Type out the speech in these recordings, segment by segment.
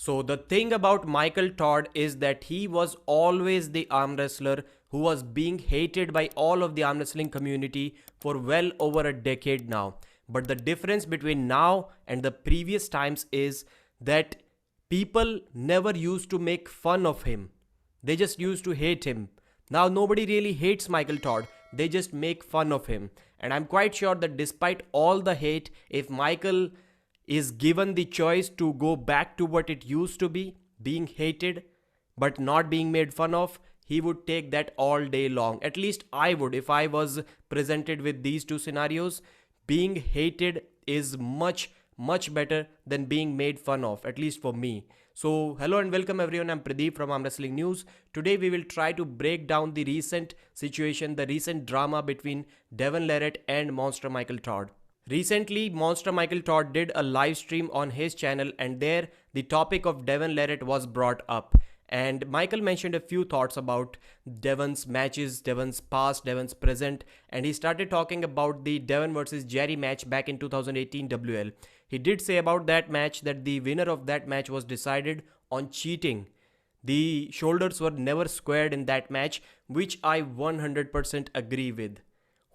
So the thing about Michael Todd is that he was always the arm wrestler who was being hated by all of the arm wrestling community for well over a decade now. But the difference between now and the previous times is that people never used to make fun of him. They just used to hate him. Now nobody really hates Michael Todd. They just make fun of him. And I'm quite sure that despite all the hate, if Michael is given the choice to go back to what it used to be, being hated but not being made fun of, he would take that all day long. At least I would. If I was presented with these two scenarios, being hated is much better than being made fun of, at least for me. So hello and welcome everyone, I'm Pradeep from Arm Wrestling News. Today we will try to break down the recent situation, the recent drama between Devon Larratt and Monster Michael Todd. Recently, Monster Michael Todd did a live stream on his channel, and there the topic of Devon Larratt was brought up. And Michael mentioned a few thoughts about Devon's matches, Devon's past, Devon's present, and he started talking about the Devon versus Jerry match back in 2018 WL. He did say about that match that the winner of that match was decided on cheating. The shoulders were never squared in that match, which I 100% agree with.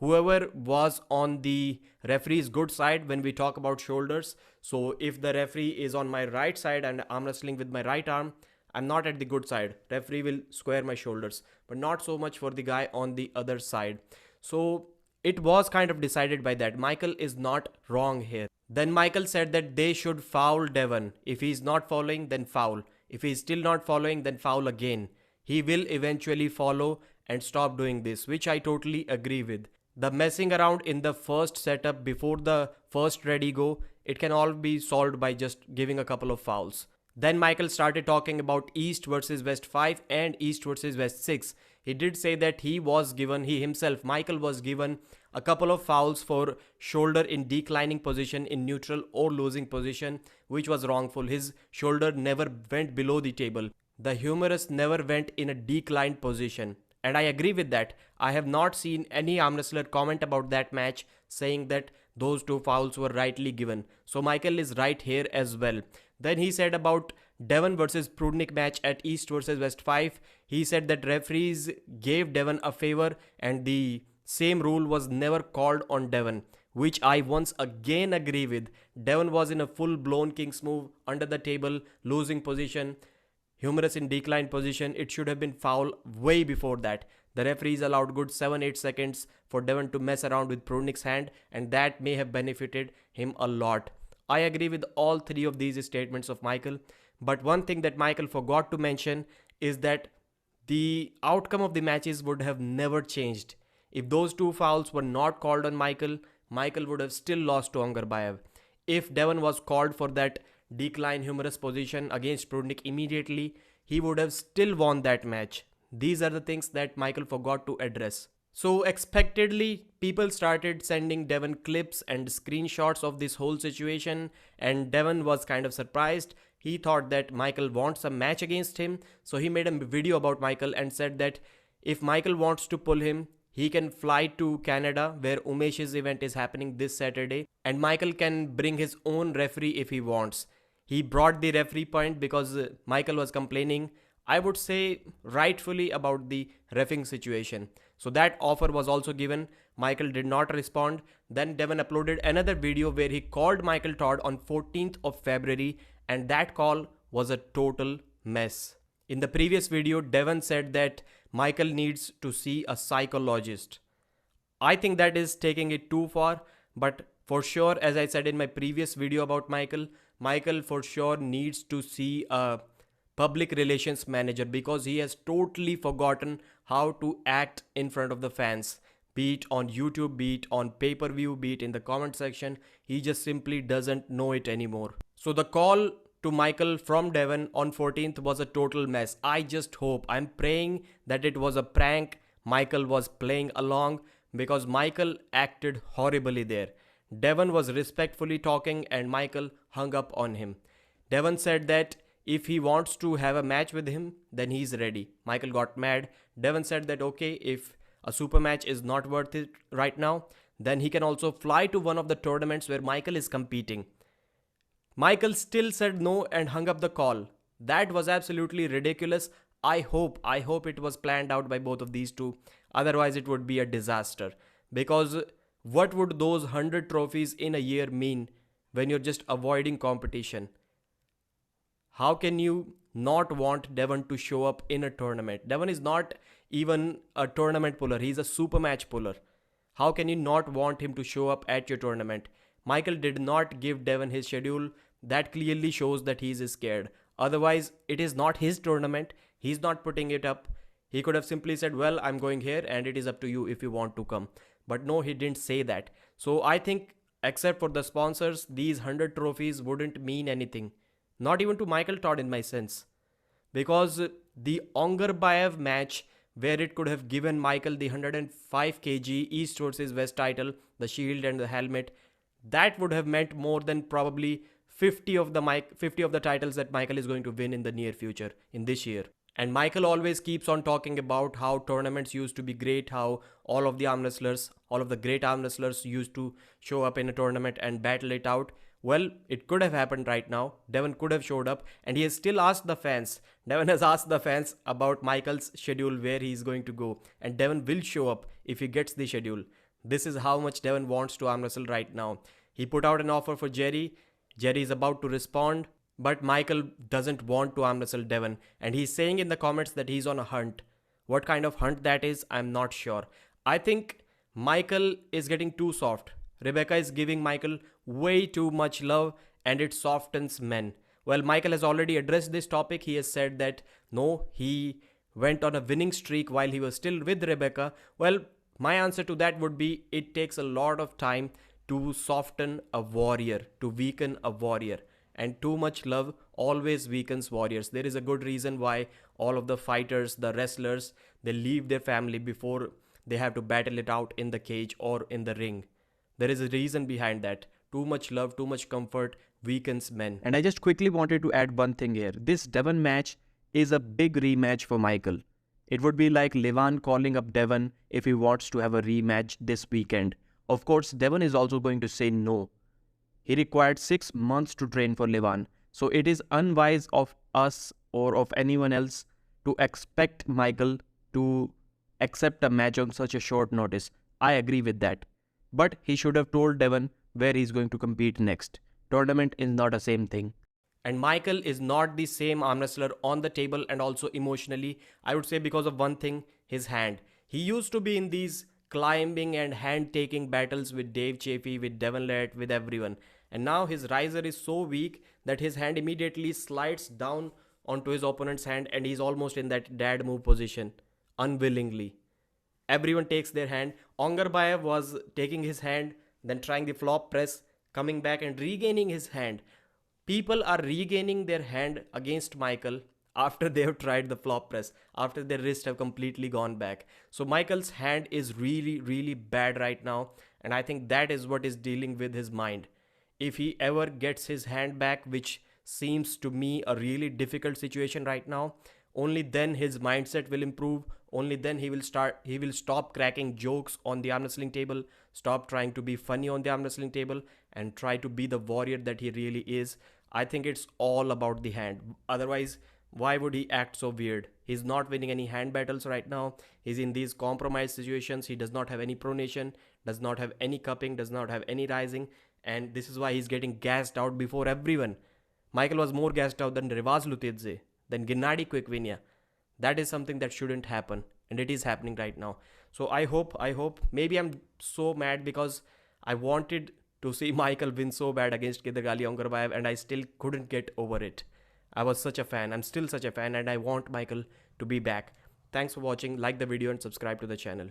Whoever was on the referee's good side when we talk about shoulders. So if the referee is on my right side and I'm wrestling with my right arm, I'm not at the good side. Referee will square my shoulders, but not so much for the guy on the other side. So it was kind of decided by that. Michael is not wrong here. Then Michael said that they should foul Devon. If he's not following, then foul. If he's still not following, then foul again. He will eventually follow and stop doing this, which I totally agree with. The messing around in the first setup before the first ready go, it can all be solved by just giving a couple of fouls. Then Michael started talking about East versus West 5 and East versus West 6. He did say that he himself, Michael was given a couple of fouls for shoulder in declining position, in neutral or losing position, which was wrongful. His shoulder never went below the table. The humerus never went in a declined position. And I agree with that. I have not seen any arm wrestler comment about that match saying that those two fouls were rightly given. So Michael is right here as well. Then he said about Devon versus Prudnik match at East versus West 5. He said that referees gave Devon a favor and the same rule was never called on Devon, which I once again agree with. Devon was in a full-blown King's move, under the table, losing position, humerus in declined position. It should have been foul way before that. The referees allowed good 7-8 seconds for Devon to mess around with Prudnik's hand, and that may have benefited him a lot. I agree with all three of these statements of Michael, but one thing that Michael forgot to mention is that the outcome of the matches would have never changed. If those two fouls were not called on Michael, Michael would have still lost to Angarbayev. If Devon was called for that decline humerus position against Prudnik immediately, he would have still won that match. These are the things that Michael forgot to address. So expectedly, people started sending Devon clips and screenshots of this whole situation, and Devon was kind of surprised. He thought that Michael wants a match against him, so he made a video about Michael and said that if Michael wants to pull him, he can fly to Canada where Umesh's event is happening this Saturday, and Michael can bring his own referee if he wants. He brought the referee point because Michael was complaining, I would say rightfully, about the reffing situation. So that offer was also given. Michael did not respond. Then Devon uploaded another video where he called Michael Todd on 14th of February, and that call was a total mess. In the previous video, Devon said that Michael needs to see a psychologist. I think that is taking it too far, but for sure, as I said in my previous video about Michael for sure needs to see a public relations manager because he has totally forgotten how to act in front of the fans. Be it on YouTube, be it on pay-per-view, be it in the comment section, he just simply doesn't know it anymore. So the call to Michael from Devon on 14th was a total mess. I just hope, I'm praying that it was a prank. Michael was playing along because Michael acted horribly there. Devon was respectfully talking and Michael hung up on him. Devon said that if he wants to have a match with him, then he's ready. Michael got mad. Devon said that okay, if a super match is not worth it right now, then he can also fly to one of the tournaments where Michael is competing. Michael still said no and hung up the call. That was absolutely ridiculous. I hope it was planned out by both of these two. Otherwise, it would be a disaster. Because what would those 100 trophies in a year mean when you're just avoiding competition? How can you not want Devon to show up in a tournament? Devon is not even a tournament puller, he's a super match puller. How can you not want him to show up at your tournament? Michael did not give Devon his schedule. That clearly shows that he is scared. Otherwise, it is not his tournament. He's not putting it up. He could have simply said, well, I'm going here and it is up to you if you want to come. But no, he didn't say that. So I think, except for the sponsors, these 100 trophies wouldn't mean anything. Not even to Michael Todd in my sense. Because the Ongarbayev match, where it could have given Michael the 105 kg East versus West title, the shield and the helmet, that would have meant more than probably 50 of the titles that Michael is going to win in the near future, in this year. And Michael always keeps on talking about how tournaments used to be great, how all of the arm wrestlers, all of the great arm wrestlers used to show up in a tournament and battle it out. Well, it could have happened right now. Devon could have showed up, and he has still asked the fans. Devon has asked the fans about Michael's schedule, where he is going to go, and Devon will show up if he gets the schedule. This is how much Devon wants to arm wrestle right now. He put out an offer for Jerry. Jerry is about to respond, but Michael doesn't want to arm wrestle Devon, and he's saying in the comments that he's on a hunt. What kind of hunt that is, I'm not sure. I think Michael is getting too soft. Rebecca is giving Michael way too much love, and it softens men. Well, Michael has already addressed this topic. He has said that no, he went on a winning streak while he was still with Rebecca. Well, my answer to that would be it takes a lot of time to soften a warrior, to weaken a warrior. And too much love always weakens warriors. There is a good reason why all of the fighters, the wrestlers, they leave their family before they have to battle it out in the cage or in the ring. There is a reason behind that. Too much love, too much comfort weakens men. And I just quickly wanted to add one thing here. This Devon match is a big rematch for Michael. It would be like Levan calling up Devon if he wants to have a rematch this weekend. Of course, Devon is also going to say no. He required 6 months to train for Levan. So it is unwise of us or of anyone else to expect Michael to accept a match on such a short notice. I agree with that. But he should have told Devon where he's going to compete next. Tournament is not the same thing. And Michael is not the same arm wrestler on the table and also emotionally. I would say because of one thing, his hand. He used to be in these climbing and hand-taking battles with Dave Chaffee, with Devon Lett, with everyone. And now his riser is so weak that his hand immediately slides down onto his opponent's hand and he's almost in that dad move position, unwillingly. Everyone takes their hand. Ongarbayev was taking his hand, then trying the flop press, coming back and regaining his hand. People are regaining their hand against Michael after they have tried the flop press, after their wrists have completely gone back. So Michael's hand is really, really bad right now. And I think that is what is dealing with his mind. If he ever gets his hand back, which seems to me a really difficult situation right now, only then his mindset will improve. Only then he will stop cracking jokes on the arm wrestling table, stop trying to be funny on the arm wrestling table, and try to be the warrior that he really is. I think it's all about the hand. Otherwise, why would he act so weird? He's not winning any hand battles right now. He's in these compromised situations. He does not have any pronation, does not have any cupping, does not have any rising. And this is why he's getting gassed out before everyone. Michael was more gassed out than Rivaz Lutidze, than Gennady Quickvinia. That is something that shouldn't happen, and it is happening right now. So I hope, maybe I'm so mad because I wanted to see Michael win so bad against Kedargali Ongarbayev and I still couldn't get over it. I was such a fan, I'm still such a fan, and I want Michael to be back. Thanks for watching, like the video and subscribe to the channel.